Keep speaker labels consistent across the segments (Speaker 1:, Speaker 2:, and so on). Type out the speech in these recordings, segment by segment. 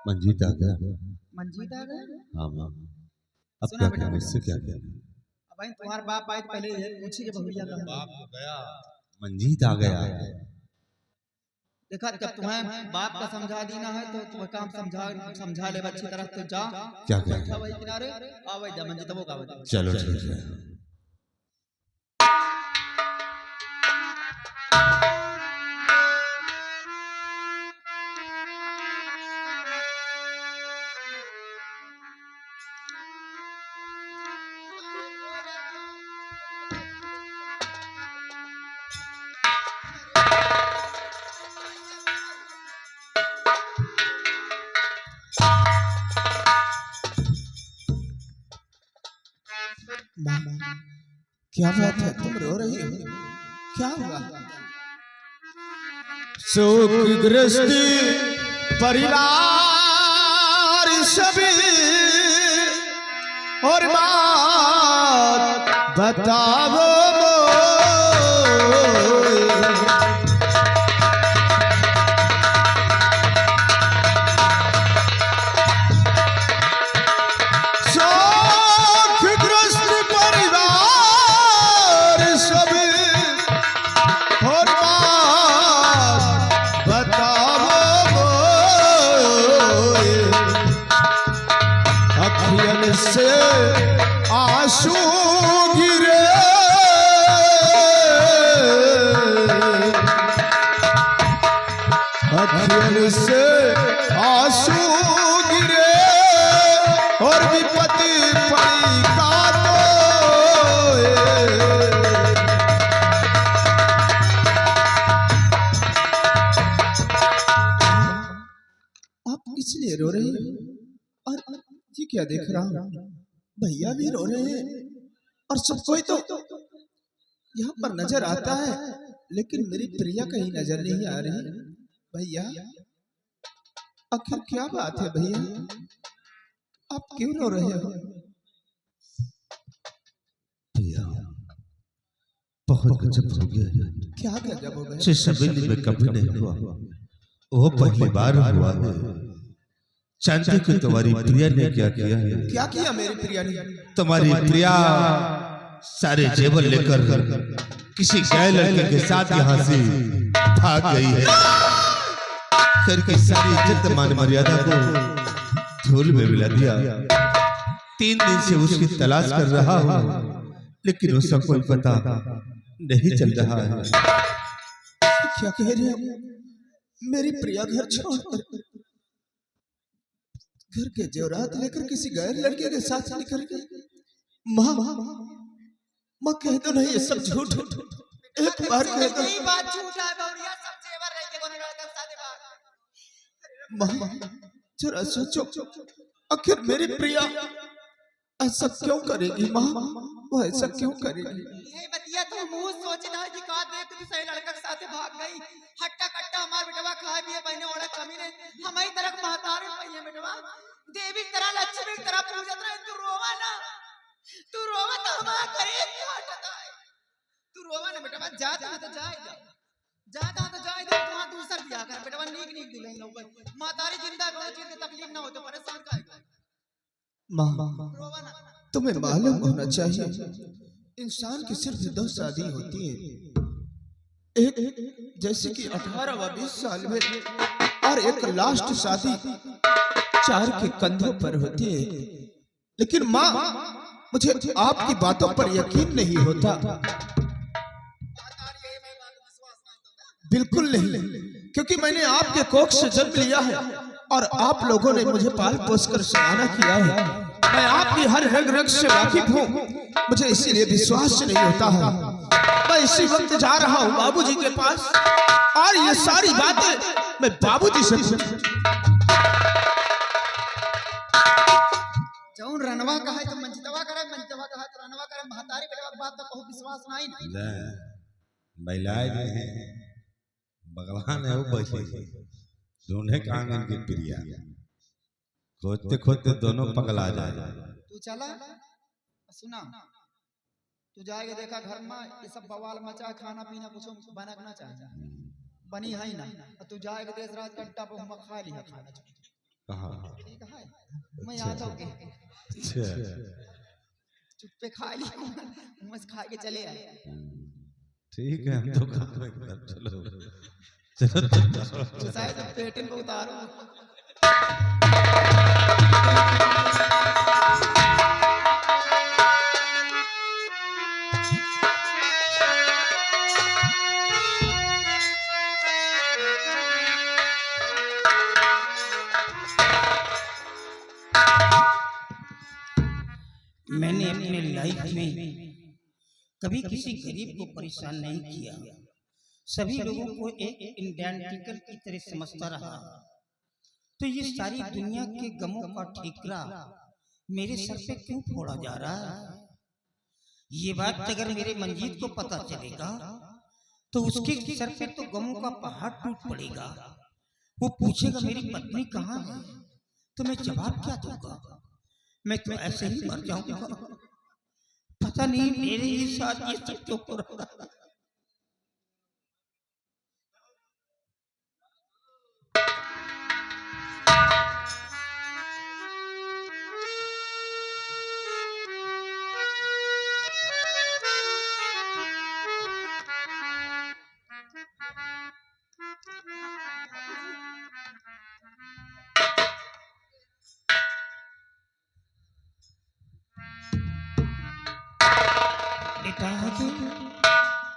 Speaker 1: मंजीत आ गया।
Speaker 2: मंजीत आ गया।
Speaker 1: हाँ माँ, अब
Speaker 2: सुना
Speaker 1: क्या
Speaker 2: बेटा,
Speaker 1: करें, इससे क्या करें?
Speaker 2: अब भाई तुम्हारा बाप आए तो पहले ये पूछी कि भैया कहाँ
Speaker 1: बाप तो गया, मंजीत आ गया।
Speaker 2: देखा, जब तुम्हें बाप का समझा देना है तो तुम्हें काम समझा ले अच्छी तरह। तो जा
Speaker 1: क्या क्या
Speaker 2: बैठा वही किनारे, आ वही जा मंजीत वो का
Speaker 1: चलो ठीक है।
Speaker 2: क्या बात है, तुम रो रही हो? क्या हुआ?
Speaker 3: शोकग्रस्त परिवार सभी और बात बताओ से आंसू गिरे, अखियन से आंसू गिरे और विपत्ति पड़ी कातो।
Speaker 2: आप इसलिए रो रही हैं? और ये क्या देख रहा हूँ, भैया भी रो रहे हैं और सब कोई तो यहाँ पर नजर आता है, लेकिन मेरी प्रिया कहीं नजर नहीं आ रही। भैया आखिर क्या बात है भैया, आप क्यों रो रहे हो?
Speaker 1: भैया बहुत गजब हो गया।
Speaker 2: क्या गजब हो गया?
Speaker 1: सवेली में कभी नहीं हुआ, वो पहली बार हुआ है। चांदी को तुम्हारी प्रिया ने क्या किया है?
Speaker 2: क्या किया मेरी प्रिया ने?
Speaker 1: तुम्हारी प्रिया सारे जेवर लेकर किसी गए लड़के के साथ यहाँ से भाग गई है। घर की सारी इज्जत मान मर्यादा को धूल में मिला दिया। 3 दिन से उसकी तलाश कर रहा हूँ, लेकिन उसका कोई पता नहीं चल रहा है।
Speaker 2: क्या कह रहे हो? मेरी प्रिया घर छोड़कर घर के जेवरात लेकर किसी गैर लड़के के साथ निकल गई? माँ माँ कह दो नहीं, ये सब झूठ। एक बार कह दो।
Speaker 4: यही बात झूठ है बौरिया, सब जेवर लेके दोनों लड़के साथ भाग।
Speaker 2: माँ जरा सोचो, आखिर मेरी प्रिया ऐसा क्यों करेगी? माँ वो ऐसा क्यों करेगी?
Speaker 4: यही बतिया तो मुंह सोचना है कि का देख तू सही लड़का के साथ भाग गई। हट्टा कट्टा हमार बेटवा खाए पिए पहने ओढ़े कमी ने हमारी तरफ महतारे पइए बेटवा देवी तरह लक्ष्मी तरह पूजत रहे। तू रोवा ना, तू रोवा तो हमारा करे क्या हटता है। तू रोवा ना बेटवा, जाता तो जाएगा, जाता तो जाएगा। वहां दूसर दिया कर बेटवा, नीक नीक दिलाई ना ऊपर महतारी जिंदा को चीज तकलीफ ना हो तो परेशान काहेगा।
Speaker 2: माँ
Speaker 4: रोवा ना।
Speaker 2: तुम्हें मालूम होना चाहिए, इंसान की सिर्फ 2 शादी होती है, एक जैसे कि 18 व 20 साल में, और एक लास्ट शादी 4 के कंधों पर होती है। लेकिन माँ मुझे आपकी बातों पर यकीन नहीं होता। बिल्कुल नहीं, क्योंकि मैंने आपके कोख से जन्म लिया है और आप लोगों ने मुझे पाल पोस कर सयाना किया है। मैं आपकी हर रग रग से वाकिफ हूँ, मुझे इसीलिए विश्वास नहीं होता है। मैं इसी वक्त जा रहा हूँ बाबूजी के पास, और ये सारी बातें मैं बाबूजी से
Speaker 4: जौन रनवा का है तो मंजितवा करे, मंजितवा का है तो रनवा करे। महतारी बेटवा की बात तो बहुत विश्वास नहीं ना।
Speaker 1: महिलाएं जो हैं, भगवान है वो बैठे ढूंढे कांगन की प्रिया, खोजते खोजते दोनों पगला जाए।
Speaker 4: तू चला सुना, तू जाएगा देखा घर में ये सब बवाल मचा, खाना पीना कुछ बनना चाहिए, बनी है ना। तू जाएगा देश राज घंटा पर हम खा लिया खाना।
Speaker 1: कहाँ?
Speaker 4: कहाँ है? मैं यहाँ तो होके
Speaker 1: अच्छा
Speaker 4: चुप्पे खा ली मुँह से खा के चले आए।
Speaker 1: ठीक है, हम तो खा रहे हैं। चलो चलो चलो।
Speaker 4: तो शायद पेटन को उतारो।
Speaker 5: मैंने अपने लाइफ में कभी किसी गरीब को परेशान नहीं किया, सभी लोगों को एक इंडियन टिकट की तरह समझता रहा। तो ये सारी दुनिया के गमों का ठीकरा मेरे सर पे क्यों फोड़ा जा रहा है? ये बात अगर मेरे मंजीत को पता चलेगा तो उसके सर पे तो गमों का पहाड़ टूट पड़ेगा। वो पूछेगा मेरी पत्नी कहाँ है, तो मैं जवाब क्या दूंगा? मैं तो ऐसे ही मर जाऊंगा। पता नहीं मेरे ही साथ ये सब क्यों हो रहा है। बेटा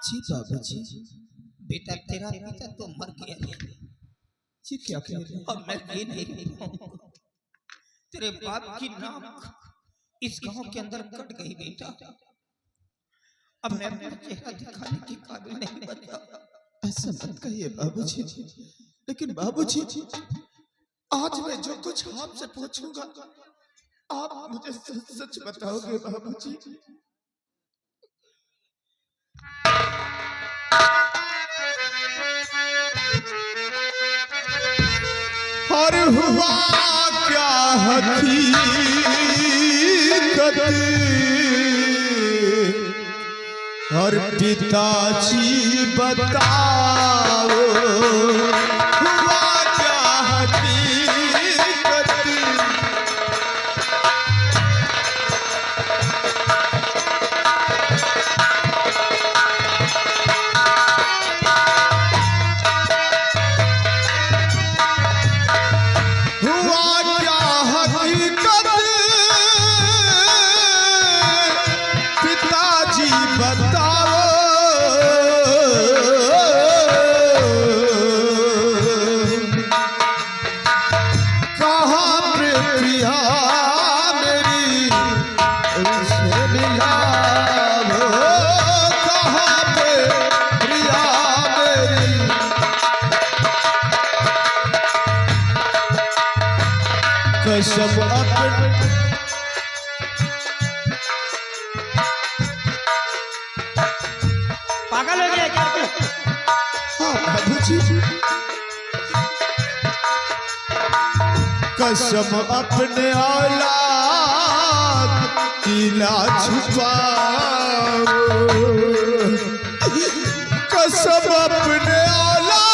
Speaker 2: जी बाबूजी।
Speaker 5: बेटा तेरा पिता तो मर गया है,
Speaker 2: जी क्या कह रहे हैं?
Speaker 5: अब मैं ये नहीं रहूंगा। तेरे बाप की नाक इस गांव के अंदर कट गई बेटा। अब मैं अपना चेहरा दिखाने के काबिल नहीं बचा।
Speaker 2: ऐसा मत कहिए बाबूजी। लेकिन बाबूजी, आज मैं जो कुछ आपसे पूछूंगा आप मुझे सच सच बताओगे बाबूजी?
Speaker 3: और हुआ क्या हकीकत, और पिताजी बताओ हुआ क्या हकीकत। कसम
Speaker 5: पागल हो गया क्या तू?
Speaker 2: हाँ बाबूजी।
Speaker 3: कसम अपने औलाद की ना छुपाओ, कसम अपने औलाद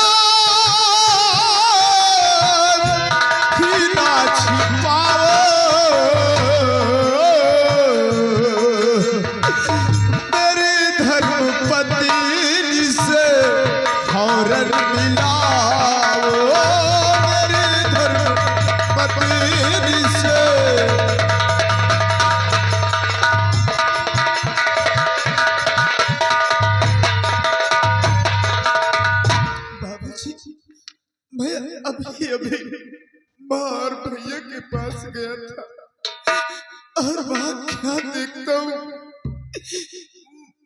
Speaker 3: की ना छुपाओ। मेरी धर्म पत्नी से फौरन मिलाओ, मेरी धर्म पत्नी से।
Speaker 2: बाबूजी, मैं अभी अभी माँ और भैया के पास गया था और वहाँ क्या देखता हूँ,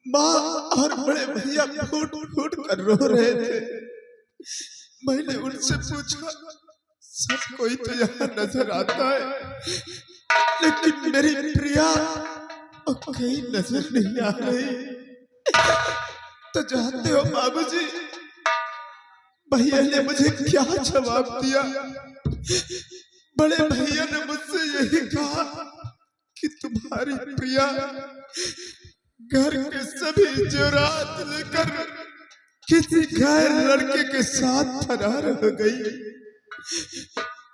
Speaker 2: माँ और बड़े भैया फूट फूट कर रो रहे थे। मैंने उनसे पूछा सब कोई तो यहाँ नजर आता है, लेकिन मेरी प्रिया कहीं नजर नहीं आ रही। तो जानते हो बाबूजी, भैया ने मुझे क्या जवाब दिया? बड़े भैया ने मुझसे यही कहा कि तुम्हारी प्रिया घर के सभी जेवरात लेकर किसी गैर लड़के के साथ फरार हो गई।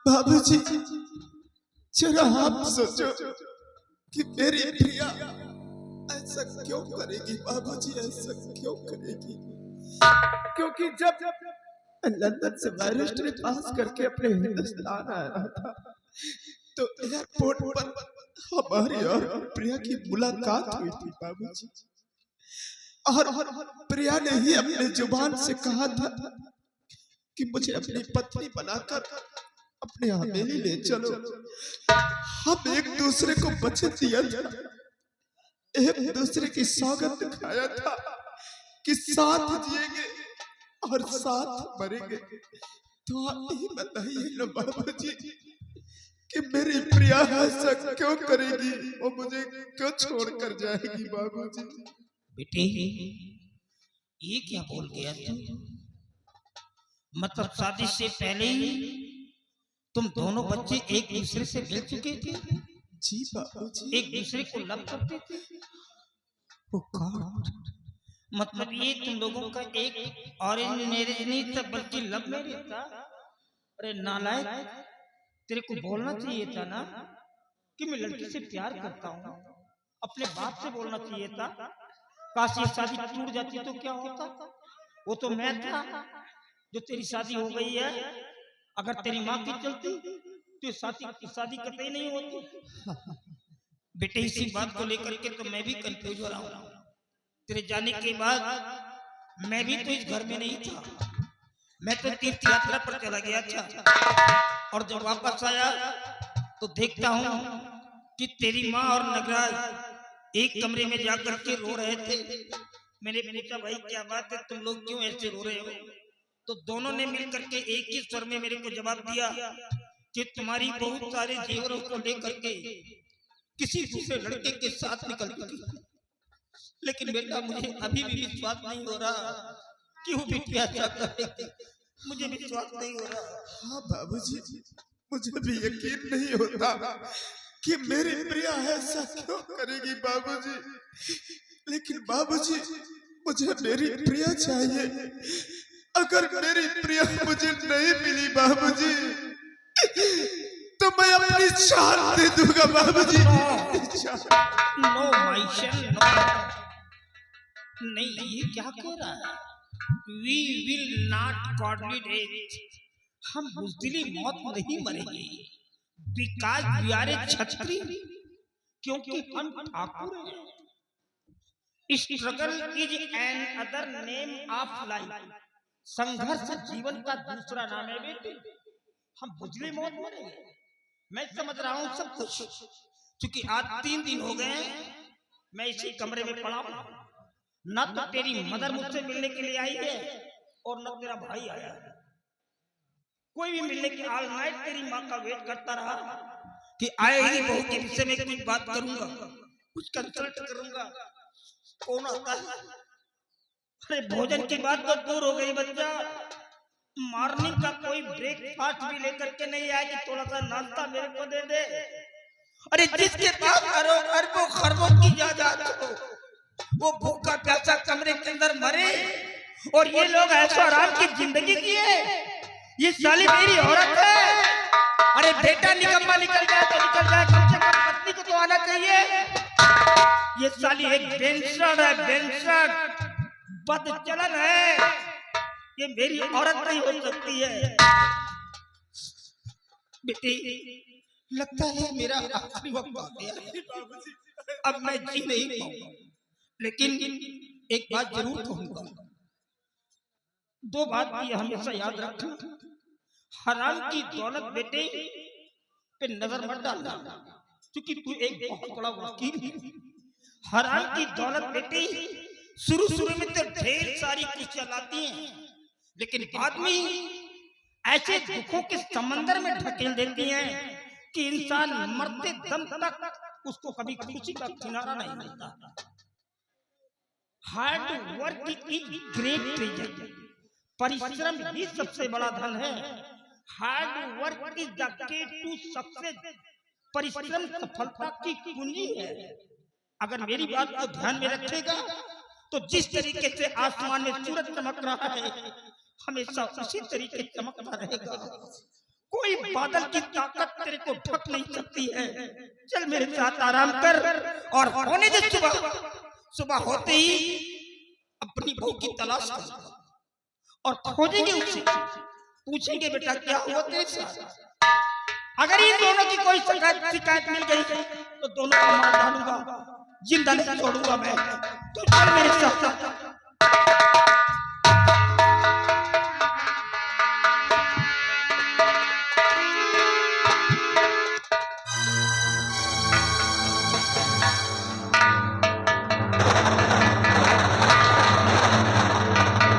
Speaker 2: बाबूजी, जरा आप सोचो कि मेरी प्रिया ऐसा क्यों करेगी बाबूजी, ऐसा क्यों करेगी? क्योंकि जब लंदन से बैरिस्टर पास करके अपने हिंदुस्तान आ रहा था तो एयरपोर्ट पर हमारी और प्रिया की मुलाकात हुई थी बाबूजी। और प्रिया ने ही अपने जुबान से कहा था कि मुझे अपनी पत्नी बनाकर अपने हवेली ले चलो। हम एक दूसरे को वचन दिया था, एक दूसरे की सौगंध दिखाया था कि साथ जिएंगे और साथ मरेंगे। तो आप ही बताइए ना बाबूजी कि मेरी प्रिया ऐसा क्यों करेगी, वो मुझे क्यों छोड़कर जाएगी बाबूजी?
Speaker 5: बेटे, ये क्या बोल गया तू? मतलब शादी से पहले ही तुम दोनों बच्चे एक दूसरे से मिल चुके थे?
Speaker 2: जी बाबूजी।
Speaker 5: एक दूसरे को लव करते थे? ओ गॉड, मतलब ये तुम लोगों का एक ऑरेंज मैरिज नहीं था बल्कि लव मैरिज था। अरे नालायक, तेरे को बोलना चाहिए था ना कि मैं लड़की से प्यार करता हूँ। अपने बाप से बोलना चाहिए था। काश ये शादी टूट जाती तो क्या होता? वो तो मैं था जो तेरी शादी हो गई है। अगर तेरी माँ की चलती तो शादी कतई नहीं होती। बेटे, इसी बात को लेकर के तो मैं भी कंफ्यूज हो रहा हूँ। तेरे जाने के बाद मैं भी तो इस घर में नहीं था, मैं तो तीर्थ यात्रा पर चला गया था। और जब वापस आया तो देखता हूँ कि तेरी माँ और नगराज एक कमरे में जाकर के रो रहे थे। मैंने पूछा, भाई क्या बात है, तुम लोग क्यों ऐसे रो रहे हो? तो दोनों ने मिलकर के एक ही स्वर में मेरे को जवाब दिया कि तुम्हारी बहुत सारे जेवरों को लेकर के किसी दूसरे लड़के के साथ निकल चुकी। लेकिन बेटा, मुझे अभी भी विश्वास नहीं हो रहा कि वो बिटिया क्या करेगी। मुझे विश्वास नहीं हो रहा।
Speaker 2: हाँ बाबूजी, मुझे भी यकीन नहीं होता कि मेरी प्रिया ऐसा क्यों करेगी बाबूजी। लेकिन बाबूजी, मुझे मेरी प्रिया चाहिए। अगर मेरी प्रिया मुझे नहीं मिली बाबूजी तो मैं अपनी जान दे दूंगा बाबूजी।
Speaker 5: No my son, no. नहीं, ये क्या कह रहा है? We will not coordinate. हम बुज़दिली मौत नहीं मरेंगे। Because we are a क्षत्रिय, क्योंकि हम ठाकुर हैं। Struggle is another name of life. संघर्ष जीवन का दूसरा नाम है बेटे। हम बुझली मौत मरेंगे, मैं समझ रहा हूँ सब कुछ। क्योंकि आज 3 दिन हो गए मैं इसी कमरे में पड़ा हूँ। न तो तेरी मदर मुझसे मिलने के लिए आई है और न तेरा भाई आया है। कोई भी मिलने के ऑल नाइट तेरी माँ का वेट करता रहा कि आएगी बहू के विषय में कुछ बात करूंगा, कुछ कंसल्ट करूंगा। कौन आता है? अरे भोजन की बात तो दूर हो गई बच्चा, मॉर्निंग का कोई ब्रेकफास्ट भी लेकर के नहीं आया कि थोड़ा सा नाश्ता मेरे को दे दे। अरे जिसके पास अरबों खरबों की जायदाद हो, वो भूखा प्यासा कमरे के अंदर मरे और ये लोग ऐसा आराम की जिंदगी जिए। ये साली मेरी औरत है। अरे बेटा निकम्मा निकल जाए तो निकल जाए, कम से कम पत्नी को तो आना चाहिए। ये साली एक बेंसड़ है, बेंसड़ बदचलन है। ये मेरी औरत नहीं हो सकती है। बेटी, लगता है मेरा आखिरी वक्त आ गया है। अब मैं जी नहीं पाऊंगा, लेकिन एक बात जरूर कहूंगा। 2 बात की हमेशा याद रखना। हराम की दौलत बेटे पे नजर मत डालना, क्योंकि तू एक बहुत बड़ा वकील है। हराम की दौलत बेटे शुरू में तो ढेर सारी खुशियां लाती हैं, लेकिन बाद में ऐसे दुखों के समंदर में ढकेल देती हैं कि इंसान मरते दम तक उसको कभी खुशी का किनारा नहीं मिलता। Hard work is great treasure. परिश्रम ही सबसे बड़ा धन है। Hard work is the key to success. परिश्रम सफलता की कुंजी है। अगर मेरी बात को ध्यान में रखेगा तो जिस तरीके से आसमान में सूरज चमक रहा है, हमेशा उसी तरीके चमकता रहेगा। कोई बादल की ताकत तेरे को ढक नहीं सकती है। चल मेरे साथ आराम कर और होने दे सुबह। सुबह होते ही अपनी बहू की तलाश कर और खोजेंगे उसे, पूछेंगे बेटा क्या हुआ तेरे साथ। अगर इन दोनों की कोई शिकायत मिल गई तो दोनों को मार डालूंगा, जिंदा नहीं छोड़ूंगा मैं। तो चल मेरे साथ।